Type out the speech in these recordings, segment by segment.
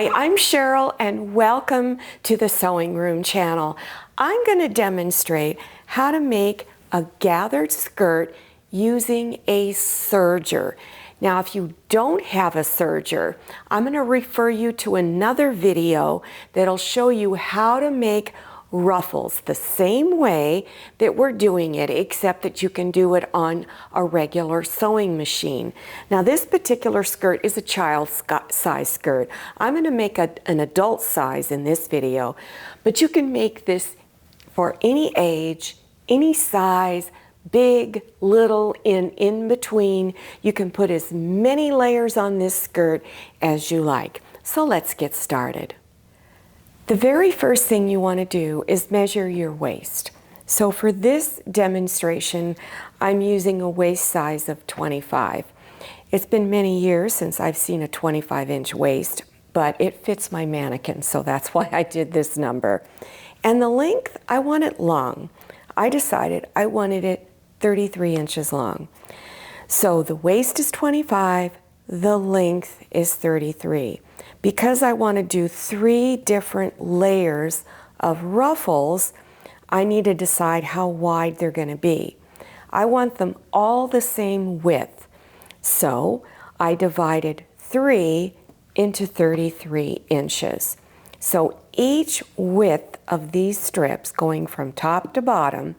Hi, I'm Cheryl and welcome to the Sewing Room channel. I'm going to demonstrate how to make a gathered skirt using a serger. Now, if you don't have a serger, I'm going to refer you to another video that'll show you how to make ruffles the same way that we're doing it, except that you can do it on a regular sewing machine. Now, this particular skirt is a child size skirt. I'm going to make an adult size in this video, but you can make this for any age, any size, big, little, in between. You can put as many layers on this skirt as you like. So let's get started. The very first thing you want to do is measure your waist. So for this demonstration, I'm using a waist size of 25. It's been many years since I've seen a 25-inch waist, but it fits my mannequin, so that's why I did this number. And the length, I want it long. I decided I wanted it 33 inches long. So the waist is 25, the length is 33. Because I want to do 3 different layers of ruffles, I need to decide how wide they're going to be. I want them all the same width. So I divided 3 into 33 inches. So each width of these strips going from top to bottom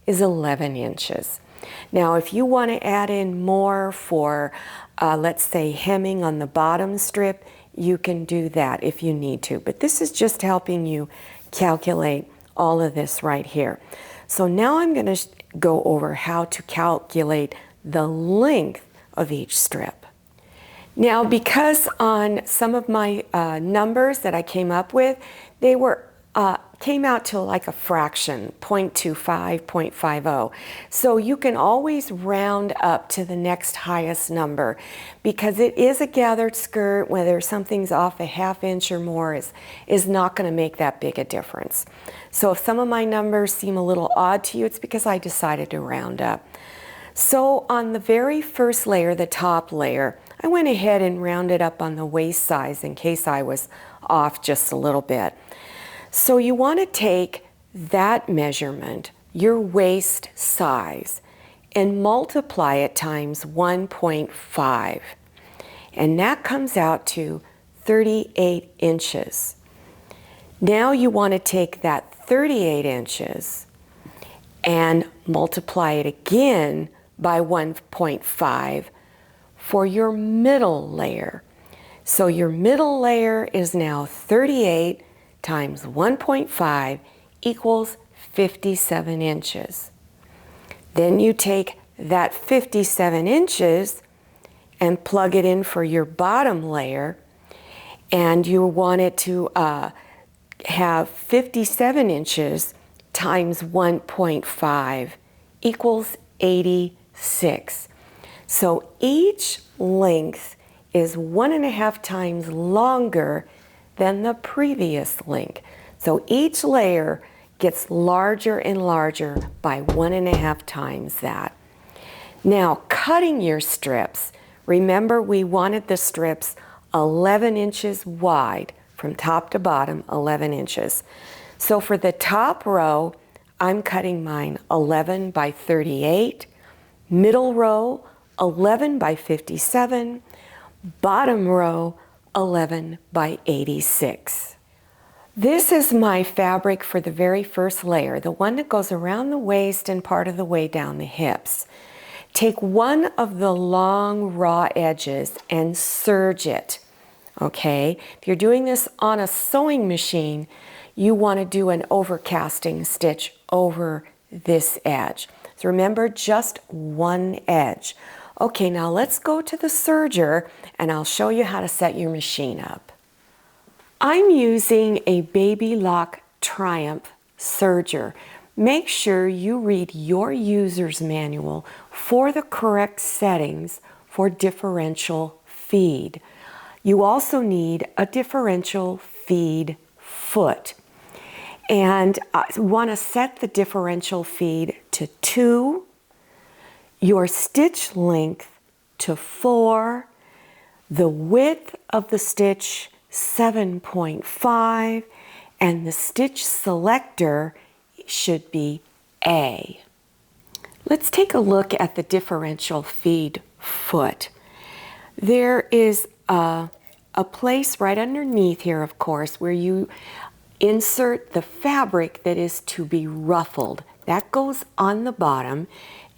is 11 inches. Now, if you want to add in more for, let's say, hemming on the bottom strip, you can do that if you need to. But this is just helping you calculate all of this right here. So now I'm going to go over how to calculate the length of each strip. Now, because on some of my numbers that I came up with, they were came out to like a fraction, 0.25, 0.50. So you can always round up to the next highest number because it is a gathered skirt. Whether something's off a ½ inch or more is not going to make that big a difference. So if some of my numbers seem a little odd to you, it's because I decided to round up. So on the very first layer, the top layer, I went ahead and rounded up on the waist size in case I was off just a little bit. So you want to take that measurement, your waist size, and multiply it times 1.5. And that comes out to 38 inches. Now you want to take that 38 inches and multiply it again by 1.5 for your middle layer. So your middle layer is now 38 times 1.5 equals 57 inches. Then you take that 57 inches and plug it in for your bottom layer, and you want it to have 57 inches times 1.5 equals 86. So each length is 1.5 times longer than the previous length. So each layer gets larger and larger by 1.5 times that. Now, cutting your strips, remember we wanted the strips 11 inches wide from top to bottom, 11 inches. So for the top row, I'm cutting mine 11 by 38, middle row 11 by 57, bottom row 11 by 86. This is my fabric for the very first layer, the one that goes around the waist and part of the way down the hips. Take one of the long raw edges and serge it, okay? If you're doing this on a sewing machine, you want to do an overcasting stitch over this edge. So remember, just one edge. Okay, now let's go to the serger and I'll show you how to set your machine up. I'm using a Baby Lock Triumph serger. Make sure you read your user's manual for the correct settings for differential feed. You also need a differential feed foot. And want to set the differential feed to 2, your stitch length to 4, the width of the stitch 7.5, and the stitch selector should be A. Let's take a look at the differential feed foot. There is a place right underneath here, of course, where you insert the fabric that is to be ruffled. That goes on the bottom,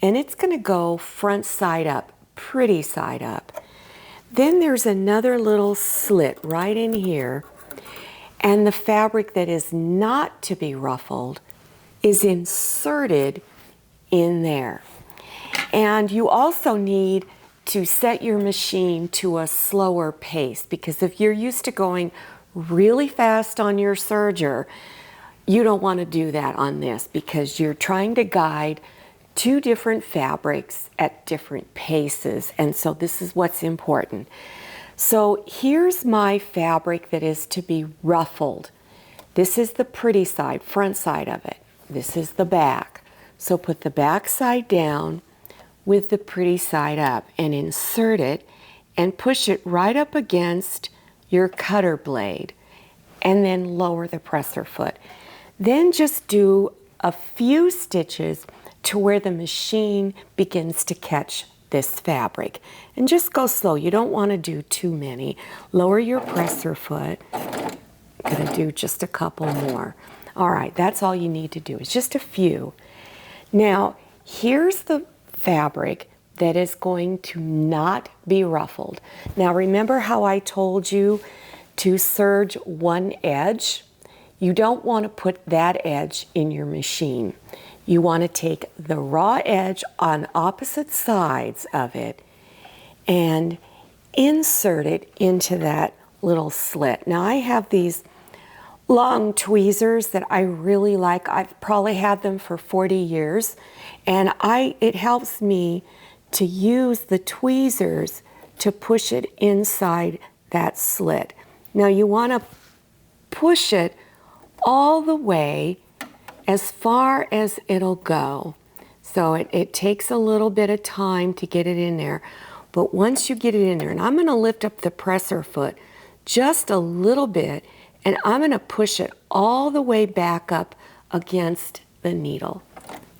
and it's going to go front side up, pretty side up. Then there's another little slit right in here, and the fabric that is not to be ruffled is inserted in there. And you also need to set your machine to a slower pace, because if you're used to going really fast on your serger, you don't want to do that on this, because you're trying to guide two different fabrics at different paces, and so this is what's important. So here's my fabric that is to be ruffled. This is the pretty side, front side of it. This is the back. So put the back side down with the pretty side up and insert it and push it right up against your cutter blade, and then lower the presser foot. Then just do a few stitches to where the machine begins to catch this fabric. And just go slow. You don't want to do too many. Lower your presser foot. I'm going to do just a couple more. All right, that's all you need to do. It's just a few. Now, here's the fabric that is going to not be ruffled. Now, remember how I told you to serge one edge? You don't want to put that edge in your machine. You want to take the raw edge on opposite sides of it and insert it into that little slit. Now, I have these long tweezers that I really like. I've probably had them for 40 years, and it helps me to use the tweezers to push it inside that slit. Now, you want to push it all the way as far as it'll go. So it takes a little bit of time to get it in there, but once you get it in there, and I'm going to lift up the presser foot just a little bit, and I'm going to push it all the way back up against the needle.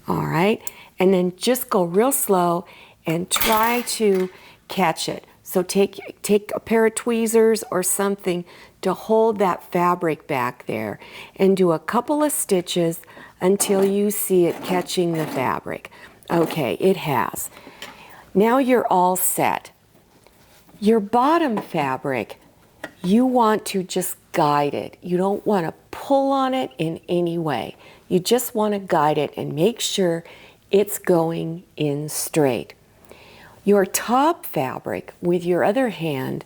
All right, and then just go real slow and try to catch it. So take a pair of tweezers or something to hold that fabric back there, and do a couple of stitches until you see it catching the fabric. Okay, it has. Now you're all set. Your bottom fabric, you want to just guide it. You don't want to pull on it in any way. You just want to guide it and make sure it's going in straight. Your top fabric, with your other hand,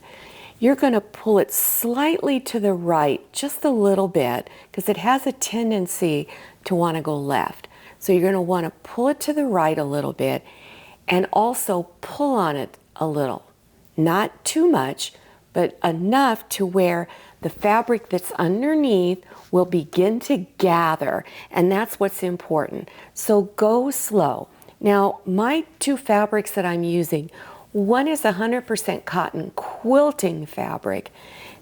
you're going to pull it slightly to the right, just a little bit, because it has a tendency to want to go left. So you're going to want to pull it to the right a little bit, and also pull on it a little. Not too much, but enough to where the fabric that's underneath will begin to gather, and that's what's important. So go slow. Now, my two fabrics that I'm using, one is 100% cotton quilting fabric,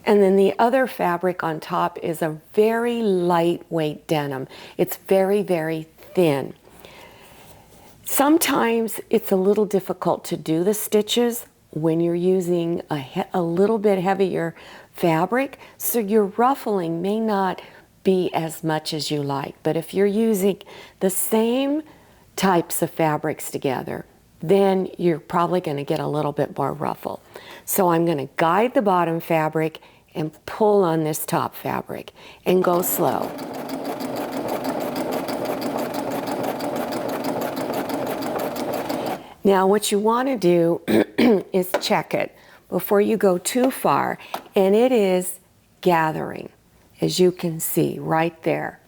and then the other fabric on top is a very lightweight denim. It's very, very thin. Sometimes it's a little difficult to do the stitches when you're using a little bit heavier fabric, so your ruffling may not be as much as you like. But if you're using the same types of fabrics together, then you're probably going to get a little bit more ruffle. So I'm going to guide the bottom fabric and pull on this top fabric and go slow. Now what you want to do is check it before you go too far, and it is gathering, as you can see right there.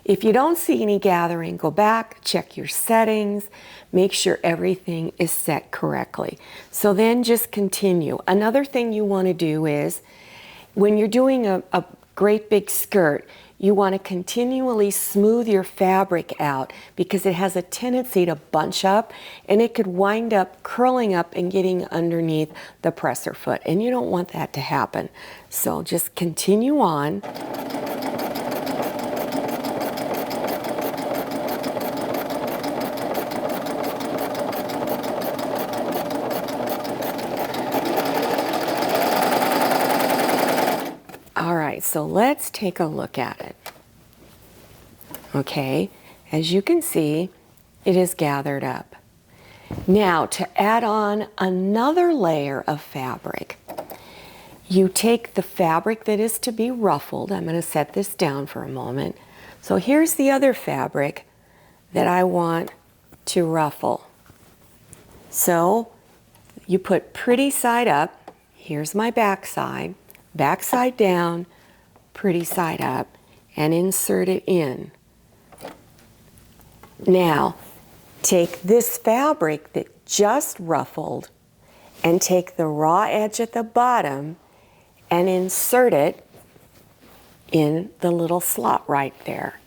If you don't see any gathering, go back, check your settings, make sure everything is set correctly. So then just continue. Another thing you want to do is, when you're doing a great big skirt, You want to continually smooth your fabric out because it has a tendency to bunch up and it could wind up curling up and getting underneath the presser foot, and you don't want that to happen. So just continue on. All right, so let's take a look at it. Okay, as you can see, it is gathered up. Now, to add on another layer of fabric, you take the fabric that is to be ruffled. I'm going to set this down for a moment. So here's the other fabric that I want to ruffle. So you put pretty side up. Here's my back side down, pretty side up, and insert it in. Now, take this fabric that just ruffled and take the raw edge at the bottom and insert it in the little slot right there.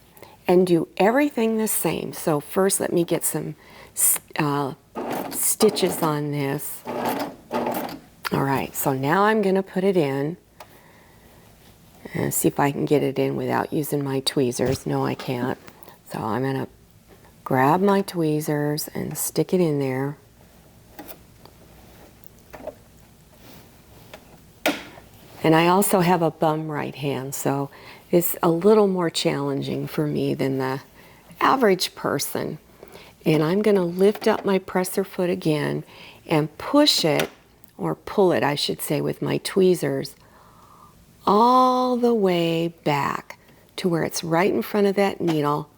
And do everything the same. So first let me get some stitches on this. All right, so now I'm going to put it in. And see if I can get it in without using my tweezers. No, I can't. So I'm going to grab my tweezers and stick it in there. And I also have a bum right hand, so it's a little more challenging for me than the average person. And I'm going to lift up my presser foot again and push it, or pull it, I should say, with my tweezers all the way back to where it's right in front of that needle.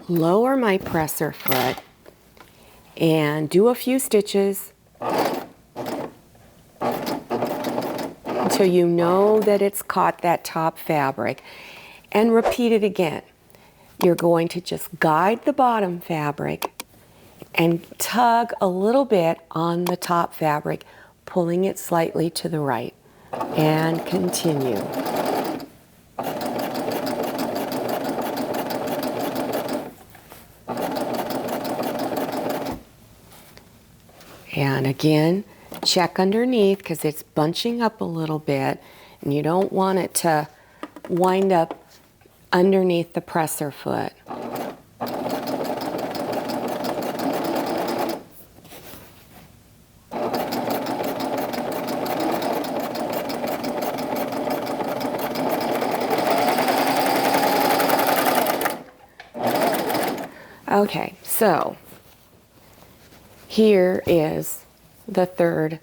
Lower my presser foot and do a few stitches until you know that it's caught that top fabric, and repeat it again. You're going to just guide the bottom fabric and tug a little bit on the top fabric, pulling it slightly to the right, and continue. And again, check underneath because it's bunching up a little bit and you don't want it to wind up underneath the presser foot. Okay, so here is the third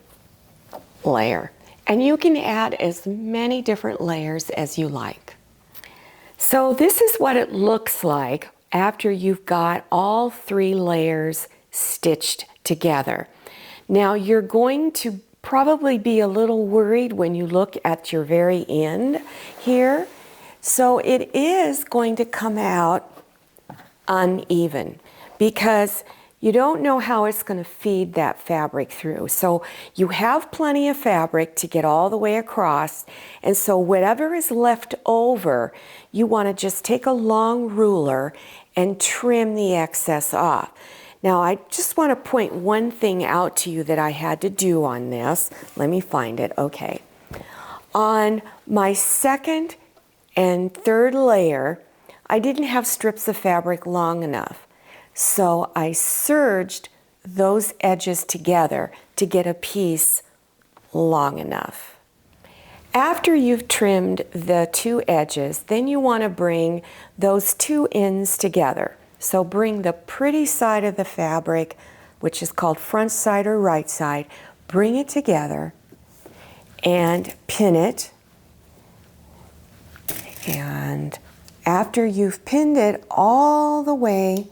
layer. And you can add as many different layers as you like. So this is what it looks like after you've got all 3 layers stitched together. Now you're going to probably be a little worried when you look at your very end here. So it is going to come out uneven because you don't know how it's going to feed that fabric through. So you have plenty of fabric to get all the way across, and so whatever is left over, you want to just take a long ruler and trim the excess off. Now I just want to point one thing out to you that I had to do on this. Let me find it. Okay. On my second and third layer, I didn't have strips of fabric long enough. So I serged those edges together to get a piece long enough. After you've trimmed the 2 edges, then you want to bring those 2 ends together. So bring the pretty side of the fabric, which is called front side or right side, bring it together and pin it. And after you've pinned it all the way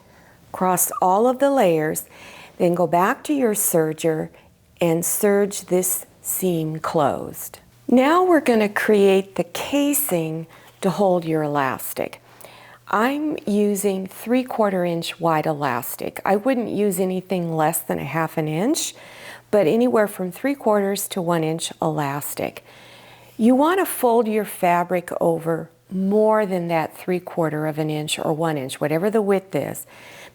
across all of the layers, then go back to your serger and serge this seam closed. Now we're going to create the casing to hold your elastic. I'm using 3/4 inch wide elastic. I wouldn't use anything less than a 1/2 inch, but anywhere from 3/4 to 1 inch elastic. You want to fold your fabric over more than that 3/4 of an inch or 1 inch, whatever the width is,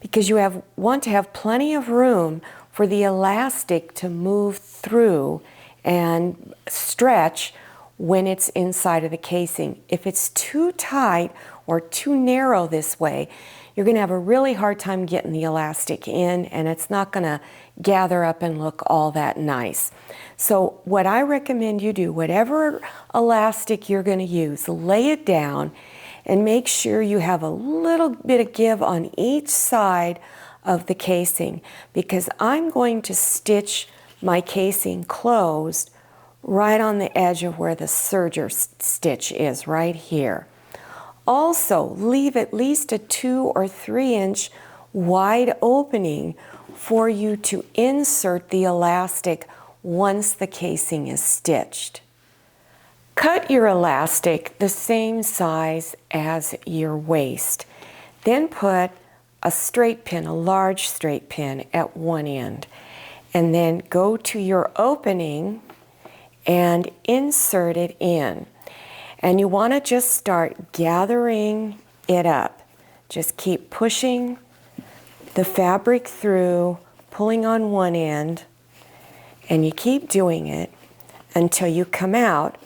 because you want to have plenty of room for the elastic to move through and stretch when it's inside of the casing. If it's too tight or too narrow this way, you're going to have a really hard time getting the elastic in, and it's not going to gather up and look all that nice. So what I recommend you do, whatever elastic you're going to use, lay it down and make sure you have a little bit of give on each side of the casing, because I'm going to stitch my casing closed right on the edge of where the serger stitch is, right here. Also, leave at least a 2 or 3 inch wide opening for you to insert the elastic once the casing is stitched. Cut your elastic the same size as your waist. Then put a straight pin, a large straight pin at one end. And then go to your opening and insert it in. And you want to just start gathering it up. Just keep pushing the fabric through, pulling on one end, and you keep doing it until you come out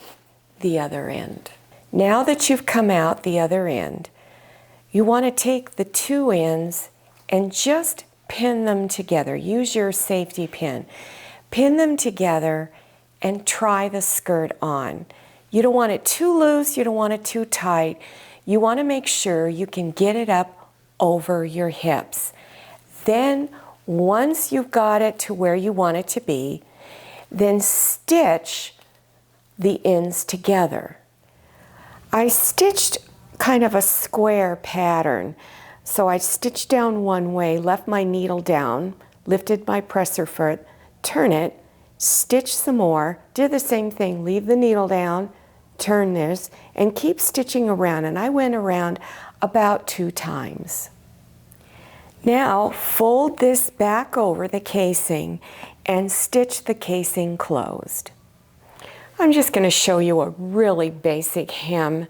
the other end. Now that you've come out the other end, you want to take the two ends and just pin them together. Use your safety pin. Pin them together and try the skirt on. You don't want it too loose, you don't want it too tight. You want to make sure you can get it up over your hips. Then, once you've got it to where you want it to be, then stitch the ends together. I stitched kind of a square pattern. So I stitched down one way, left my needle down, lifted my presser foot, turn it, stitch some more, did the same thing, leave the needle down, turn this, and keep stitching around. And I went around about 2 times. Now fold this back over the casing and stitch the casing closed. I'm just going to show you a really basic hem.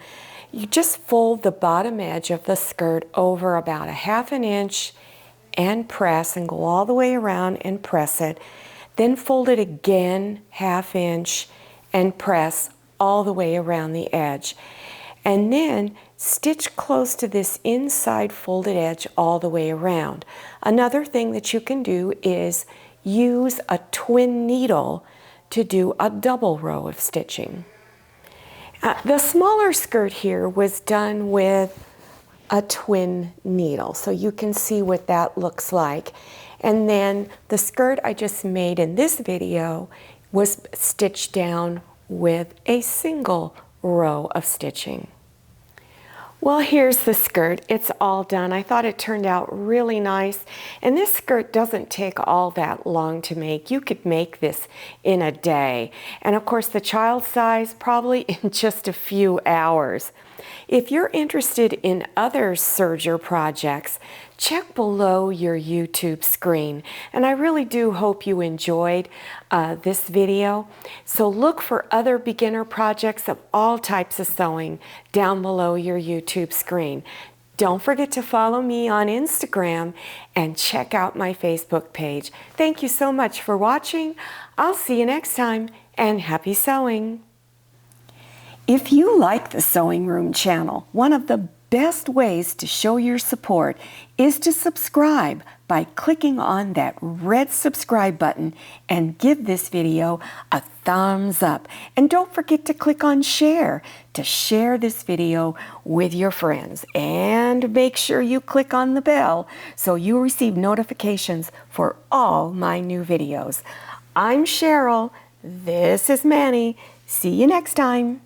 You just fold the bottom edge of the skirt over about 1/2 inch and press and go all the way around and press it. Then fold it again 1/2 inch and press all the way around the edge. And then stitch close to this inside folded edge all the way around. Another thing that you can do is use a twin needle to do a double row of stitching. The smaller skirt here was done with a twin needle, so you can see what that looks like. And then the skirt I just made in this video was stitched down with a single row of stitching. Well, here's the skirt. It's all done. I thought it turned out really nice. And this skirt doesn't take all that long to make. You could make this in a day. And of course, the child size, probably in just a few hours. If you're interested in other serger projects, check below your YouTube screen. And I really do hope you enjoyed this video. So look for other beginner projects of all types of sewing down below your YouTube screen. Don't forget to follow me on Instagram and check out my Facebook page. Thank you so much for watching. I'll see you next time, and happy sewing. If you like the Sewing Room channel, one of the best ways to show your support is to subscribe by clicking on that red subscribe button and give this video a thumbs up. And don't forget to click on share to share this video with your friends. And make sure you click on the bell so you receive notifications for all my new videos. I'm Cheryl. This is Manny. See you next time.